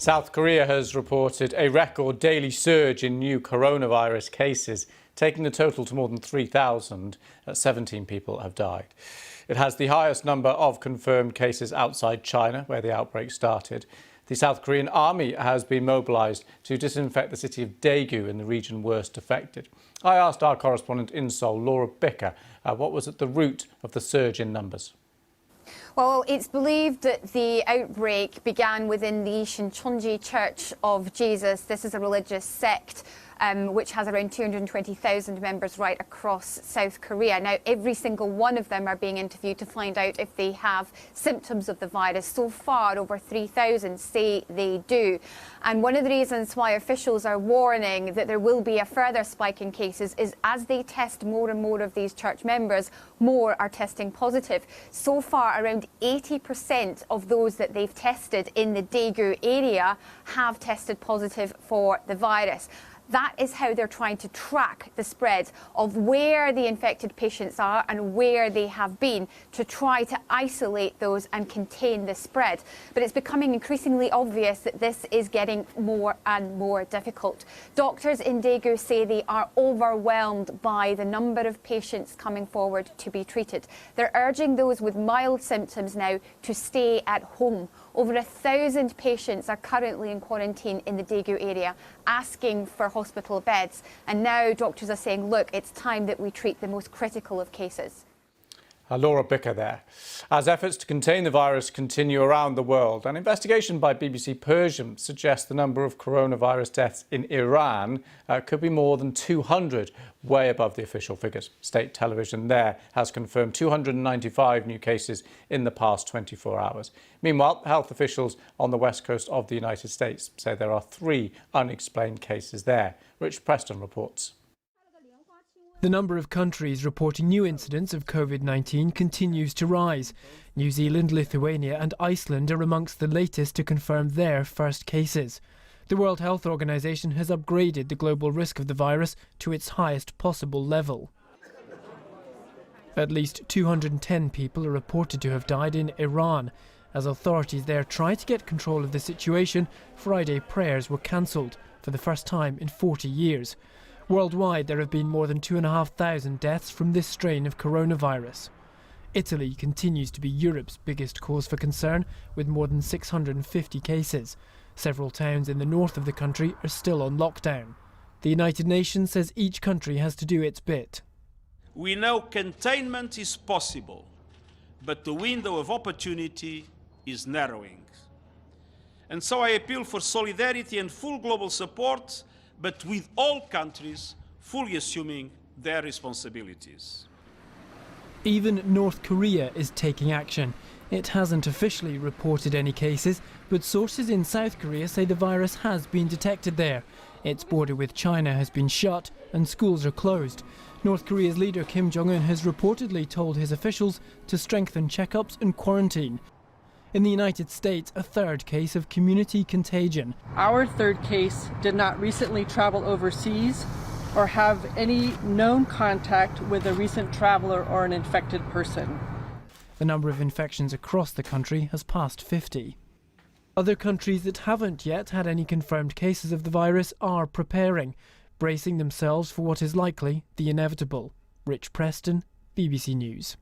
South Korea has reported a record daily surge in new coronavirus cases, taking the total to more than 3,000. 17 people have died. It has the highest number of confirmed cases outside China, where the outbreak started. The South Korean army has been mobilised to disinfect the city of Daegu in the region worst affected. I asked our correspondent in Seoul, Laura Bicker, what was at the root of the surge in numbers. Well, it's believed that the outbreak began within the Shincheonji Church of Jesus. This is a religious sect which has around 220,000 members right across South Korea. Now, every single one of them are being interviewed to find out if they have symptoms of the virus. So far, over 3,000 say they do. And one of the reasons why officials are warning that there will be a further spike in cases is as they test more and more of these church members, more are testing positive. So far, around 80% of those that they've tested in the Daegu area have tested positive for the virus. That is how they're trying to track the spread of where the infected patients are and where they have been to try to isolate those and contain the spread. But it's becoming increasingly obvious that this is getting more and more difficult. Doctors in Daegu say they are overwhelmed by the number of patients coming forward to be treated. They're urging those with mild symptoms now to stay at home. Over 1,000 patients are currently in quarantine in the Daegu area, asking for hospital beds. And now doctors are saying, look, it's time that we treat the most critical of cases. Laura Bicker there. As efforts to contain the virus continue around the world, an investigation by BBC Persian suggests the number of coronavirus deaths in Iran could be more than 200, way above the official figures. State television there has confirmed 295 new cases in the past 24 hours. Meanwhile, health officials on the west coast of the United States say there are 3 unexplained cases there. Rich Preston reports. The number of countries reporting new incidents of COVID-19 continues to rise. New Zealand, Lithuania and Iceland are amongst the latest to confirm their first cases. The World Health Organization has upgraded the global risk of the virus to its highest possible level. At least 210 people are reported to have died in Iran. As authorities there try to get control of the situation, Friday prayers were cancelled for the first time in 40 years. Worldwide, there have been more than 2,500 deaths from this strain of coronavirus. Italy continues to be Europe's biggest cause for concern, with more than 650 cases. Several towns in the north of the country are still on lockdown. The United Nations says each country has to do its bit. We know containment is possible, but the window of opportunity is narrowing. And so I appeal for solidarity and full global support, but with all countries fully assuming their responsibilities. Even North Korea is taking action. It hasn't officially reported any cases, but sources in South Korea say the virus has been detected there. Its border with China has been shut and schools are closed. North Korea's leader Kim Jong-un has reportedly told his officials to strengthen checkups and quarantine. In the United States, a third case of community contagion. Our third case did not recently travel overseas or have any known contact with a recent traveler or an infected person. The number of infections across the country has passed 50. Other countries that haven't yet had any confirmed cases of the virus are preparing, bracing themselves for what is likely the inevitable. Rich Preston, BBC News.